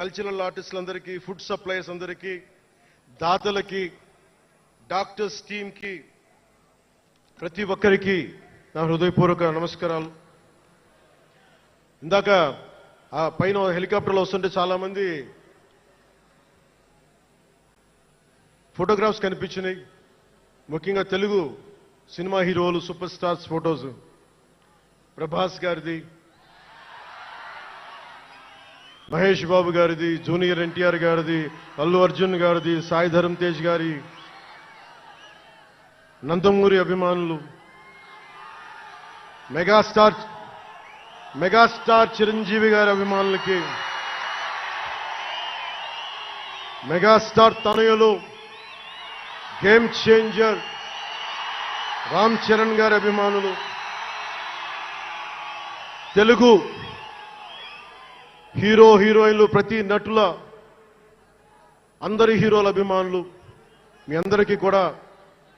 Cultural ఆర్టిస్టులందరికీ, food supplies అందరికీ, దాతలకి, doctors టీమ్కి, ప్రతి ఒక్కరికి నా హృదయపూర్వక నమస్కారాలు. ఇందాక ఆ పైన హెలికాప్టర్లో వస్తుంటే చాలామంది ఫోటోగ్రాఫ్స్ కనిపించినాయి. ముఖ్యంగా తెలుగు సినిమా హీరోలు, సూపర్ స్టార్స్ ఫోటోస్. ప్రభాస్ గారిది, మహేష్ బాబు గారిది, జూనియర్ ఎన్టీఆర్ గారిది, అల్లు అర్జున్ గారిది, సాయి ధరమ్ తేజ్ గారి, నందమూరి అభిమానులు, మెగాస్టార్ చిరంజీవి గారి అభిమానులకి, మెగాస్టార్ తనయులు, గేమ్ చేంజర్ రామ్ చరణ్ గారి అభిమానులు, తెలుగు హీరో హీరోయిన్లు, ప్రతి నటుల అందరి హీరోల అభిమానులు, మీ అందరికీ కూడా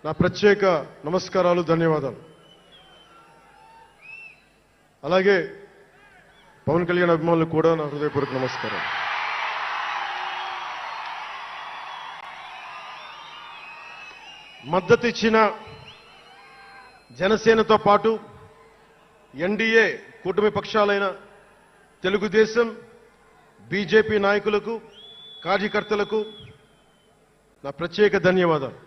నా ప్రత్యేక నమస్కారాలు, ధన్యవాదాలు. అలాగే పవన్ కళ్యాణ్ అభిమానులకు కూడా నా హృదయపూర్వక నమస్కారం. మద్దతు ఇచ్చిన జనసేనతో పాటు ఎన్డీఏ కూటమి పక్షాలైన తెలుగుదేశం, బీజేపీ నాయకులకు, కార్యకర్తలకు నా ప్రత్యేక ధన్యవాదాలు.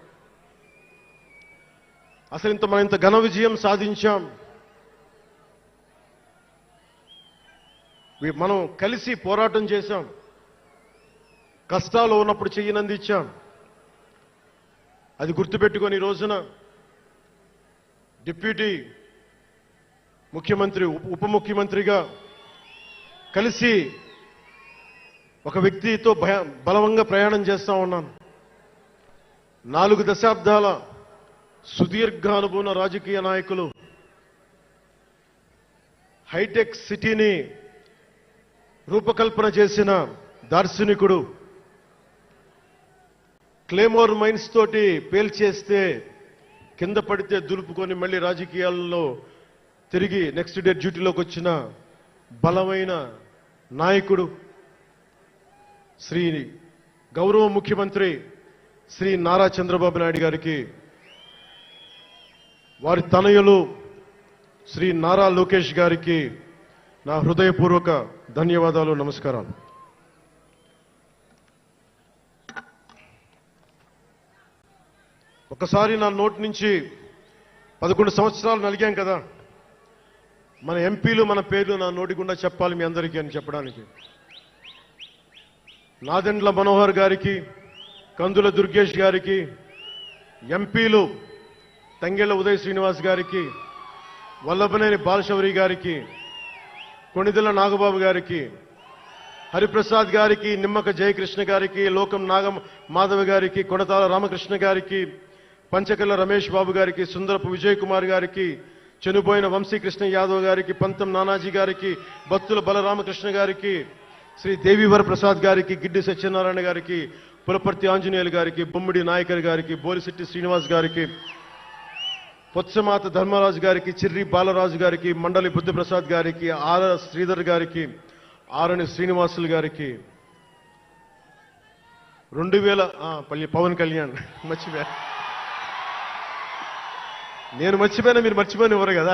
అసలు మనం ఇంత ఘన విజయం సాధించాం. మనం కలిసి పోరాటం చేశాం. కష్టాలు ఉన్నప్పుడు చెయ్యనందించాం. అది గుర్తుపెట్టుకొని ఈ రోజున డిప్యూటీ ముఖ్యమంత్రి, ఉప ముఖ్యమంత్రిగా కలిసి ఒక వ్యక్తితో బలంగా ప్రయాణం చేస్తా ఉన్నాను. 4 దశాబ్దాల సుదీర్ఘ అనుభవం రాజకీయ నాయకులు, హైటెక్ సిటీని రూపకల్పన చేసిన దార్శనికుడు, క్లేమోర్ మైన్స్ తోటి పేల్చేస్తే కింద పడితే దులుపుకొని మళ్ళీ రాజకీయాల్లో తిరిగి నెక్స్ట్ డే డ్యూటీలోకి వచ్చిన బలమైన నాయకుడు, శ్రీ గౌరవ ముఖ్యమంత్రి శ్రీ నారా చంద్రబాబు నాయుడు గారికి, వారి తనయులు శ్రీ నారా లోకేష్ గారికి నా హృదయపూర్వక ధన్యవాదాలు, నమస్కారాలు. ఒకసారి నా నోటి నుంచి 11 సంవత్సరాలు నలిగాం కదా, మన ఎంపీలు మన పేర్లు నా నోటి గుండా చెప్పాలి మీ అందరికీ అని చెప్పడానికి. నాదెండ్ల మనోహర్ గారికి, కందుల దుర్గేష్ గారికి, ఎంపీలు తంగెళ్ల ఉదయ్ శ్రీనివాస్ గారికి, వల్లభనేని బాలశౌరి గారికి, కొణిదెల నాగబాబు గారికి, హరిప్రసాద్ గారికి, నిమ్మక జయకృష్ణ గారికి, లోకం మాధవ గారికి, కొడతాల రామకృష్ణ గారికి, పంచకల్ల రమేష్ బాబు గారికి, సుందరపు విజయ్ కుమార్ గారికి, చనిపోయిన వంశీకృష్ణ యాదవ్ గారికి, పంతం నానాజీ గారికి, బత్తుల బలరామకృష్ణ గారికి, శ్రీ దేవీవర ప్రసాద్ గారికి, గిడ్డి సత్యనారాయణ గారికి, పులపర్తి ఆంజనేయులు గారికి, బొమ్మిడి నాయకర్ గారికి, బోలిశెట్టి శ్రీనివాస్ గారికి, పొత్సమాత ధర్మరాజు గారికి, చిర్రి బాలరాజు గారికి, మండలి బుద్ధప్రసాద్ గారికి, ఆర్ శ్రీధర్ గారికి, ఆరణి శ్రీనివాసులు గారికి, 2000 పవన్ కళ్యాణ్ మర్చిపోయా, నేను మర్చిపోయినా మీరు మర్చిపోయిన ఎవరు కదా.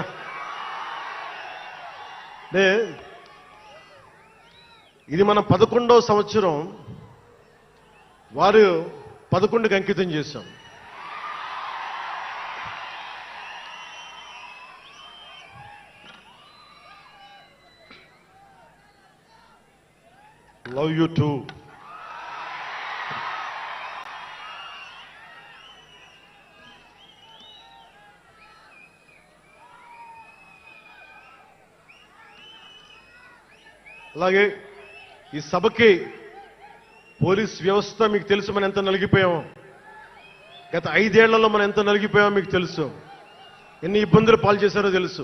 ఇది మన 11వ సంవత్సరం, వారు 11కి అంకితం చేశాం. Love you two. అలాగే ఈ సభకి పోలీస్ వ్యవస్థ మీకు తెలుసు, మనం ఎంత నలిగిపోయామో. గత 5 ఏళ్లలో మనం ఎంత నలిగిపోయామో మీకు తెలుసు. ఎన్ని ఇబ్బందులు పాలు చేశారో తెలుసు.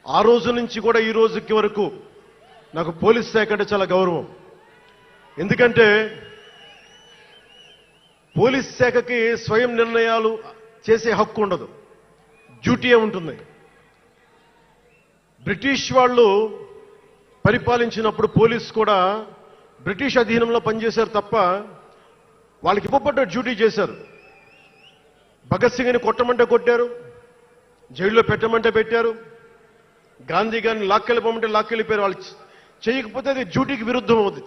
ఆ రోజు నుంచి కూడా ఈ రోజుకి వరకు నాకు పోలీస్ శాఖ అంటే చాలా గౌరవం. ఎందుకంటే పోలీస్ శాఖకి స్వయం నిర్ణయాలు చేసే హక్కు ఉండదు, డ్యూటీ ఉంటుంది. బ్రిటిష్ వాళ్ళు పరిపాలించినప్పుడు పోలీస్ కూడా బ్రిటిష్ అధీనంలో పనిచేశారు తప్ప వాళ్ళకి ఇవ్వబడ్డ డ్యూటీ చేశారు. భగత్ సింగ్ని కొట్టమంటే కొట్టారు, జైల్లో పెట్టమంటే పెట్టారు, గాంధీ గారిని లాక్కెళ్ళిపోమంటే లాక్కెళ్ళిపోయారు. వాళ్ళు చేయకపోతే అది డ్యూటీకి విరుద్ధం అవుతుంది.